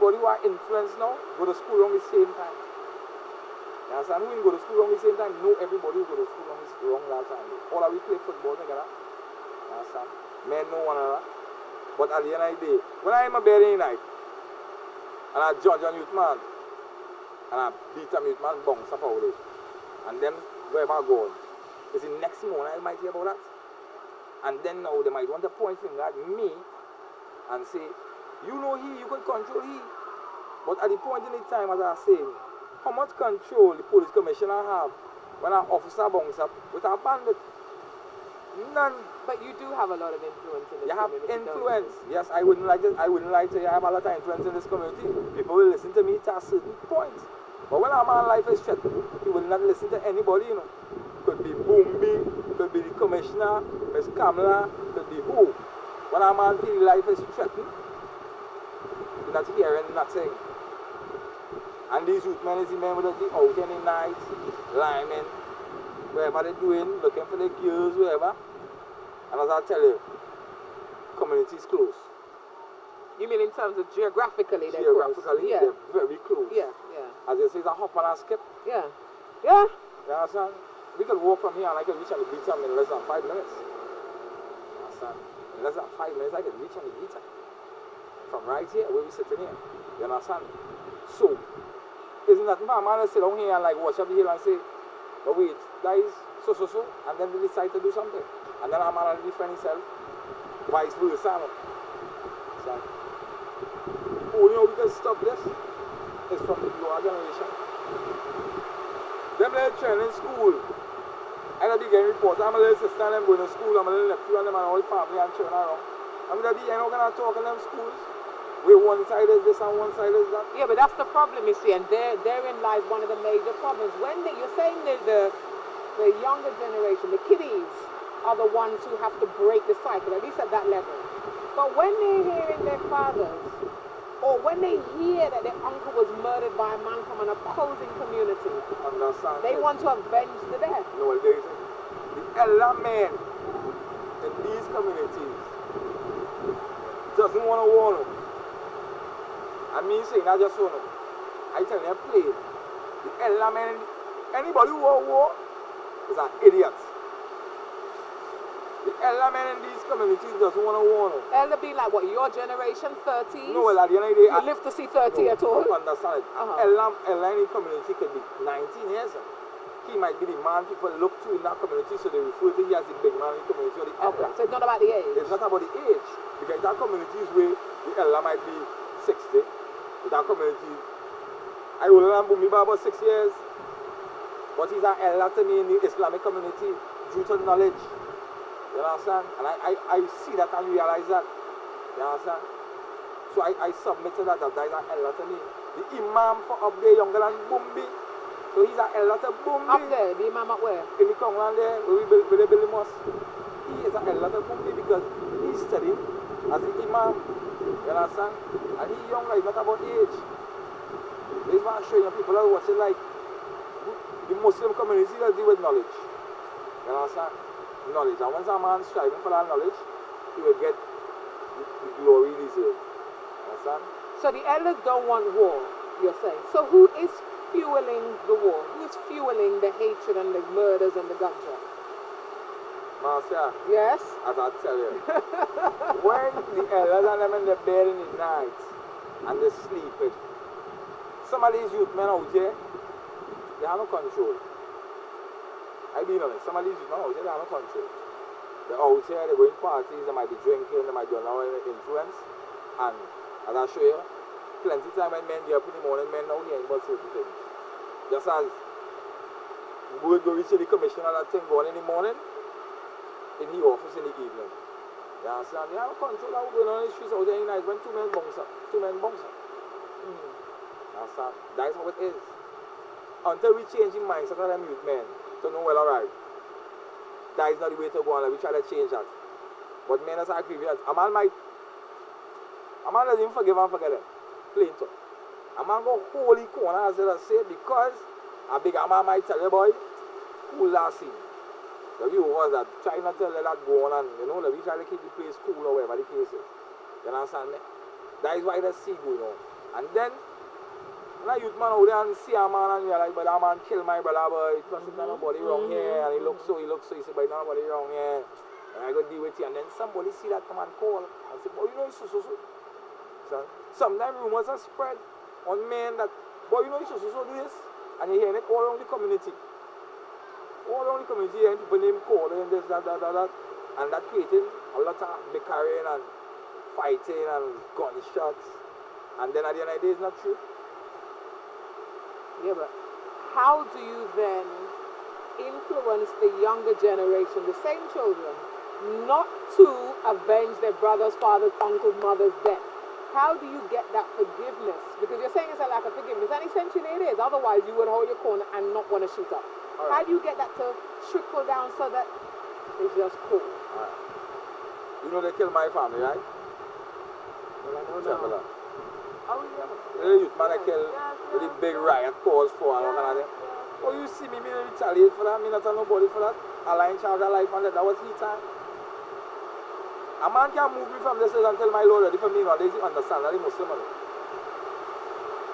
everybody who are influenced now go to school around the same time. You understand? Who go to school around the same time? No, everybody who go to school around that time. All of we play football together. You understand? Men know one another. But at the end of the day, when I am a bed in the night, and I judge on youth man, and I beat a youth man, bounce up out it, and then wherever I go on, it's the next morning I might hear about that. And then now they might want to point finger at me and say, you know you could control he. But at the point in the time, as I say, how much control the police commissioner have when an officer bounce up with a bandit? None. But you do have a lot of influence in this you have community. influence. Yes, I wouldn't like to say I have a lot of influence in this community. People will listen to me to a certain point. But when a man's life is threatened, he will not listen to anybody, you know. Could be Boombi, could be the commissioner, Miss Kamala, could be who. When a man feels life is threatened, he's not hearing nothing. And these youth men is the men with the out in the night, liming, wherever they're doing, looking for the girls, wherever. And as I tell you, community is close. You mean in terms of geographically they're Geographically, close? Yeah. they're very close. Yeah, yeah. As you say, it's a hop and a skip. Yeah. Yeah. You understand? We could walk from here and I could reach on the beach in less than 5 minutes. You understand? In less than 5 minutes, I could reach on the beach. From right here, where we sitting here. You understand? So, isn't that for a man to sit down here and like watch up the hill and say, but wait, guys, so, and then they decide to do something. And then a man will defend himself, vice versa. So, only how we can stop this is from the newer generation. Them little children in school, I gotta be getting reports. I'm a little sister and them going to school, I'm a little nephew and them and all the family and children around. I'm gonna be, gonna talk in them schools where one side is this and one side is that. Yeah, but that's the problem, you see, and therein lies one of the major problems. When you're saying that the younger generation, the kiddies, are the ones who have to break the cycle, at least at that level. But when they're hearing their fathers, or when they hear that their uncle was murdered by a man from an opposing community, they want to avenge the death. No, the elder men in these communities doesn't want to warn them. I mean saying I just want them. I tell them play. The elder men, anybody who want war is an idiot. The elder men in these communities doesn't want to warn them. Elder be like what, your generation, 30s? No, well at the end of the day, you live to see 30 at all? I understand it. Elder in the community could be 19 years old. He might be the man people look to in that community, so they refer to him as the big man in the community or the elder. Okay, so it's not about the age? It's not about the age. Because that community is where the elder might be 60. But that community, I will remember me by about 6 years. But he's an elder to me in the Islamic community due to knowledge. You understand? And I see that and realize that. You understand? So I submit to that is an elder to me. The imam for up there younger than Boombi. So he's an elder to Boombi. Up there, the imam up where? In the Kongland there, where they build the mosque. He is an elder to Boombi because he's studying as the imam. You understand? And he's younger, it's not about age. This is what I'm showing you people are watching like the Muslim community that deal with knowledge. You understand? Knowledge. And once a man striving for that knowledge, he will get the glory he deserves. You understand? So the elders don't want war, you're saying. So who is fueling the war? Who is fueling the hatred and the murders and the gunshot? Marcia, yes? As I tell you, when the elders and them in the bed in the night and they're sleeping, some of these youth men out here, they have no control. I be honest, some of these youth men out here, they have no control. They're out here, they're going parties, they might be drinking, they might be under influence. And as I show you, plenty of time when men get up in the morning, men now hearing about certain things. Just as word go reach the commissioner that thing going in the morning, in the office in the evening. You understand? They have control of what's going on in the streets out there in the night when two men bounce up. You understand? That's how it is. Until we change the mindset of them youth men to know well alright. That is not the way to go on, we try to change that. But men as I agree with that. A man doesn't even forgive and forget them. Plain talk. A man go holy corner as I say because a big man might tell you boy, cool last scene. The view was that trying not to let that go on and we try to keep the place cool or whatever the case is. You understand me? That is why the sea going on. And then, when a youth man out there and see a man and you're like, but that man killed my brother, but it wasn't nobody wrong here. And he looks so, he said, but nobody wrong here. And I go deal with you. And then somebody see that man call and say, boy, you know, so. So sometimes rumors are spread on men that, boy, you know, so do this. And you're hearing it all around the community. All around the community, and people name call and this, that. And that creating a lot of bickering and fighting and gunshots. And then at the end of the day, it's not true. Yeah, but how do you then influence the younger generation, the same children, not to avenge their brother's, father's, uncle's, mother's death? How do you get that forgiveness? Because you're saying it's a lack of forgiveness, and essentially it is. Otherwise, you would hold your corner and not want to shoot up. Right. How do you get that to trickle down so that it's just cool? Right. You know they killed my family, right? Well, I don't know. Oh, yes. The youth man they killed with the big riot caused for and all kind of thing. Oh, you see me retaliate for that? Me not tell nobody for that. I line charge of life and that was his time. A man can move me from this and tell my Lord ready for me now. They understand that he's Muslim.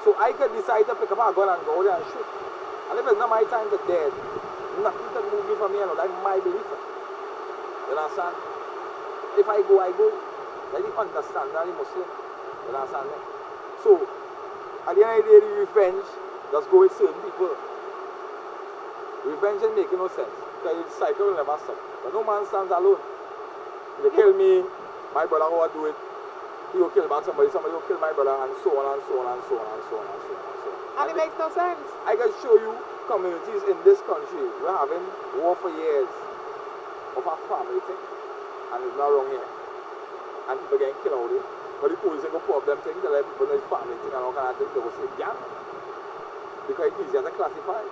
So I could decide to pick up a gun and go there and shoot. And if it's not my time to dead, nothing can move me from here. That's my belief. You understand? If I go, I go. Let him understand that he's Muslim. You understand? So, at the end of the day, the revenge just go with certain people. Revenge ain't making no sense. Because the cycle will never stop. But no man stands alone. If they kill me, my brother will do it. He will kill back somebody will kill my brother, and so on and so on and so on and so on and so on and so on. And it makes no sense. I can show you communities in this country. We're having war for years of a family thing. And it's not wrong here. And people getting killed out there. But the police ain't going to put up them things, they let people know it's family thing and all kind of things. They will say gang. Because it's easier to classify.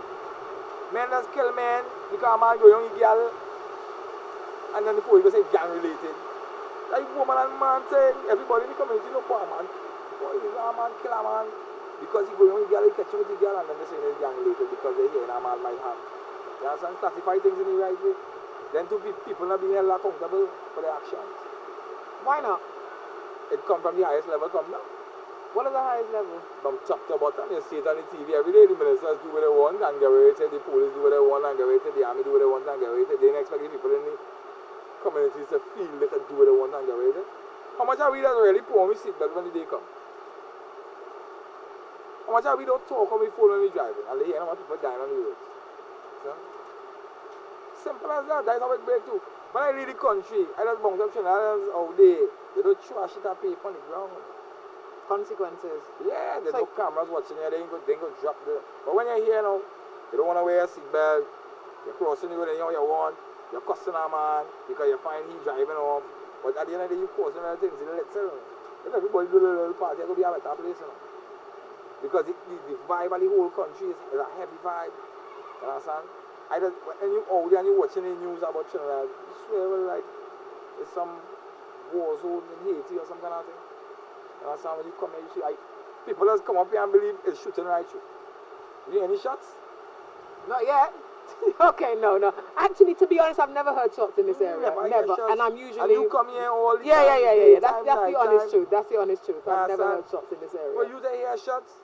Men just kill men because a man go young girl. And then the police will say gang related. Like woman and man thing. Everybody in the community know poor man. Boy, a man kill a man. Because he go young girl, he catch him with the girl, and then they say it's gang related because they hear a man might have. You understand? Classify things in the right way. Then two people not being held accountable for their actions. Why not? It come from the highest level, come now. What is the highest level? From top to bottom, you see it on the TV every day. The ministers do what they want and get away with it. The police do what they want and get away with it. The army do what they want and get away with it. They don't expect the people in the communities to feel they can do what they want and get away with it. How much are we that really put on we seatbelt when the day come? How much are we don't talk on we phone when we driving? And they hear how much people dying on the roads. So, simple as that. That's how it break too. When I leave the country, I just bounce up Trinidadians out there. They don't trash it up paper on the ground. Consequences. Yeah, there's no cameras watching you. They ain't go drop the. But when you're here now, you don't want to wear a seatbelt. You're crossing the road and you know what you want. You're cussing a man because you find he driving off. But at the end of the day, you're causing other things in the little. If everybody do a little party, it's going to be a better place, you know. Because the vibe of the whole country is a heavy vibe. You understand? When you out there and you're watching the news about Trinidad, you swear like it's some war zone in Haiti or some kind of thing. You understand? When you come here, you see like people just come up here and believe it's shooting right through. You hear any shots? Not yet. Okay, no. Actually, to be honest, I've never heard shots in this area. Never. And I'm usually. And you come here all the time. Yeah. That's the honest truth. That's the honest truth. I've never heard shots in this area. Well, you say hear shots?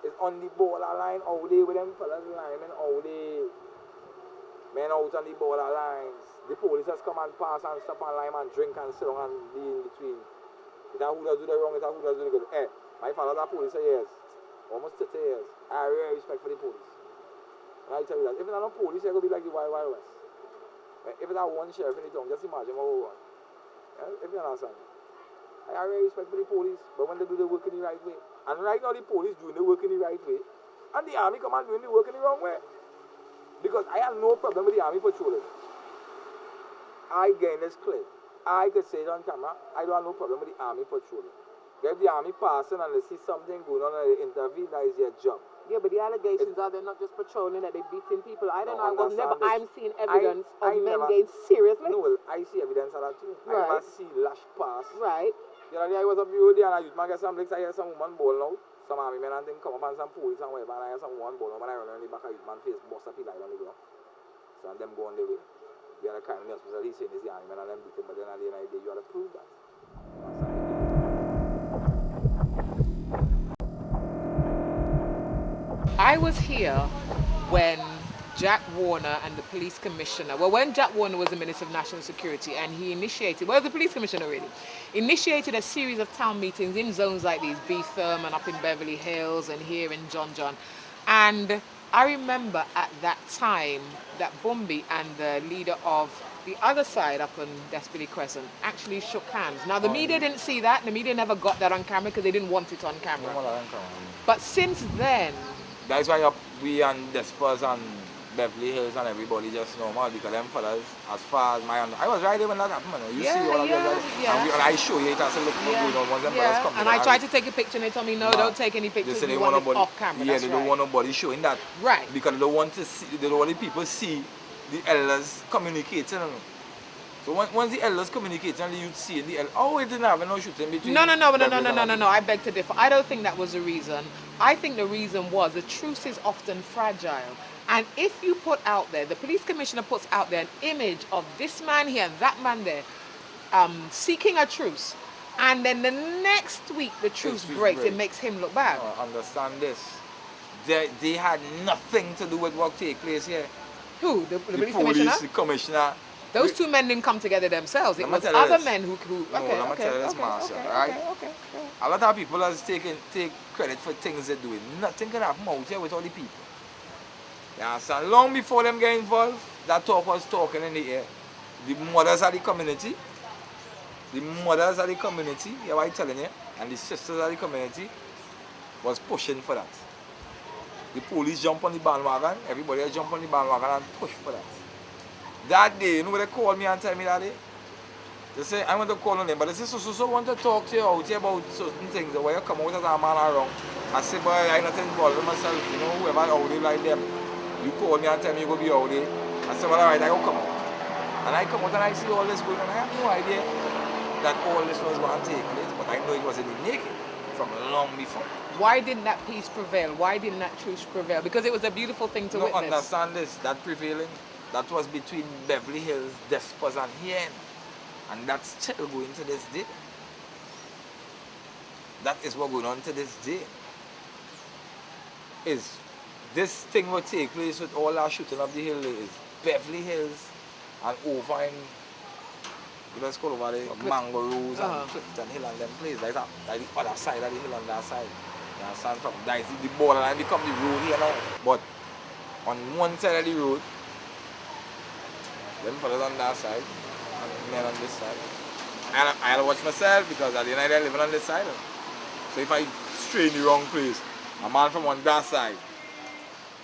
It's on the borderline all day with them fellas linemen all day. Men out on the borderlines. The police has come and pass and stop and lime and drink and sit down and be in between. It's a who does do the wrong, it's a who does do the good. Hey, my father's a police for years. Almost 30 years. I have really respect for the police. And I tell you that, if it's not a police, it's going to be like the Wild Wild West. If it's not one sheriff in the town, just imagine what we want. Yeah? If you understand. I have really respect for the police, but when they do the work in the right way. And right now the police doing the work in the right way, and the army come and doing the work in the wrong way. Because I have no problem with the army patrolling. I gain this clear. I could say it on camera, I don't have no problem with the army patrolling. If the army passing and they see something going on and they intervene, that is their job. Yeah, but the allegations are they're not just patrolling, that they're beating people. I don't know. I'm seeing evidence of men getting seriously. No, well, I see evidence of that too. Right. I never see lash pass. Right. The other day I was up the road there and I used my get some licks. I hear some woman ball now. Some army men and then come up and some police and whatever. And I hear some woman ball now. When I run around the back, I use my face, bust up the light on the ground. So and them go on the way. The other kind of the hospital, he's saying it's the army men and them beat him. But then at the end of the day, you have to prove that. I was here when Jack Warner and the police commissioner, well, when Jack Warner was the Minister of National Security, and he initiated, well, the police commissioner really, initiated a series of town meetings in zones like these, Beetham and up in Beverly Hills and here in John John. And I remember at that time that Bumby and the leader of the other side up on Desperately Crescent actually shook hands. Now, the media didn't see that. The media never got that on camera because they didn't want it on camera. But since then... That's why we and Despers and Beverly Hills and everybody just normal because them fellas, as far as I was right there when that happened, man. You see all of them, and I show you it as a look good on once them fellas come. And I tried to take a picture and they told me, no, don't take any pictures, they want it off camera. Yeah, they don't want nobody showing that. Right. Because they don't want to see, they don't want the people see the elders communicating. So once the elders communicate and the youth see the elders, it didn't have no shooting between. No, I beg to differ. I don't think that was the reason. I think the reason was the truce is often fragile. And if you put out there, the police commissioner puts out there an image of this man here and that man there seeking a truce, and then the next week the truce breaks, it makes him look bad. Understand this. They had nothing to do with what take place here. Who? The police commissioner? The commissioner. Those two men didn't come together themselves. It was other men who Marshall, right? A lot of people take credit for things they're doing. Nothing can happen out here with all the people. You understand? Long before them get involved, that talk was talking in the air. The mothers of the community, you know what I'm telling you, and the sisters of the community was pushing for that. The police jump on the bandwagon, everybody else jump on the bandwagon and push for that. That day, you know what they called me and tell me that day? They say, I want to call on them, but they say, so want to talk to you out here about certain things, where you come out as a man around. I say, boy, I'm not involved with myself, you know, whoever out there like them. You call me and tell me you go be out there. I say, well, all right, I go come out. And I come out and I see all this going on. I have no idea that all this was going to take place, but I know it was in the making from long before. Why didn't that peace prevail? Why didn't that truce prevail? Because it was a beautiful thing to witness. Understand this, that prevailing, that was between Beverly Hills, Despers and Hien. And that's still going to this day. That is what going on to this day. Is this thing will take place with all our shooting up the hill is Beverly Hills and over in, let's call over the Mango Rose and Clifton Hill and them places. Like that, like the other side of the hill on that side. You understand? From that the borderline become the road here now. But on one side of the road, them fellas on that side, and men on this side. And I'll watch myself because at the end of the day I live on this side. So if I stray in the wrong place, a man from on that side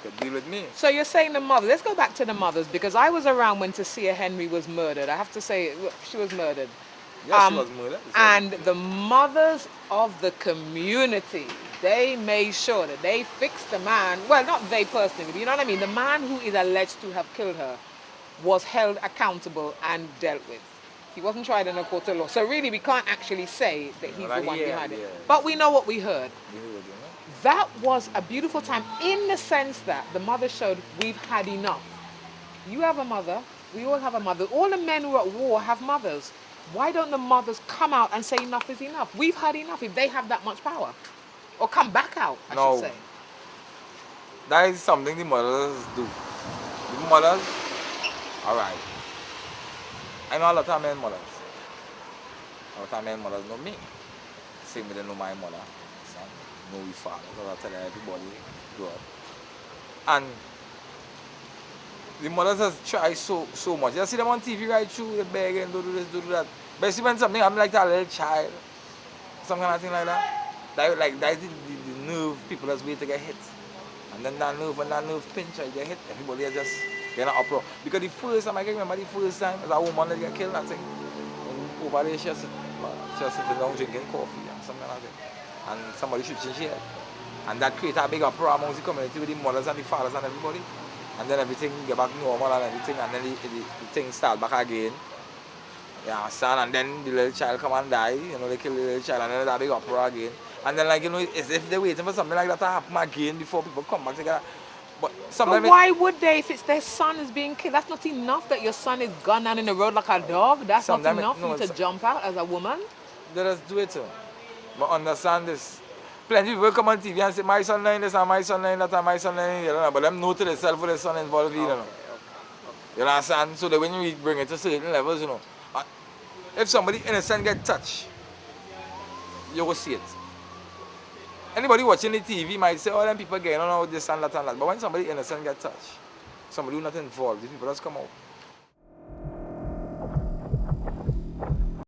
could deal with me. So you're saying the mother. Let's go back to the mothers, because I was around when Tasia Henry was murdered. I have to say, she was murdered. Yes, she was murdered. And the mothers of the community, they made sure that they fixed the man. Well, not they personally, but you know what I mean? The man who is alleged to have killed her was held accountable and dealt with. He wasn't tried in a court of law. So really, we can't actually say that he's the one behind it. But we know what we heard. That was a beautiful time in the sense that the mother showed we've had enough. You have a mother. We all have a mother. All the men who are at war have mothers. Why don't the mothers come out and say enough is enough? We've had enough if they have that much power. Or come back out, I should say. That is something the mothers do. The mothers, all right. I know a lot of men mothers. A lot of men mothers know me. Same way they know my mother. Know we father. So I tell everybody grow up. And the mothers has tried so much. You see them on TV right through, they beg and do this, do that. But see when something happens like that, a little child, some kind of thing like that, that's the nerve people that's waiting to get hit. And then that nerve, when that nerve pinch, you get hit, everybody is just getting an uproar. Because the first time, I can remember the first time, as a woman that got killed, I think, and over there she was sitting down drinking coffee and some kind of thing. And somebody shoots in here. And that created a big uproar amongst the community with the mothers and the fathers and everybody. And then everything get back normal and everything, and then the thing start back again. Yeah, son, and then the little child come and die, you know, they kill the little child, and then there's a big uproar again. And then, like, you know, it's if they're waiting for something like that to happen again before people come back together. But why would they if it's their son is being killed? That's not enough that your son is gunned down in the road like a dog. That's not enough for you to jump out as a woman. Let us do it too. But understand this. Plenty of people come on TV and say, my son learning this and my son learning that and my son learning the other, but them know to themselves with their son involved, you know. You understand? So that when you bring it to certain levels, you know, if somebody innocent get touched, you will see it. Anybody watching the TV might say, oh, them people getting on with this and that and that. But when somebody innocent get touched, somebody who not involved, the people just come out.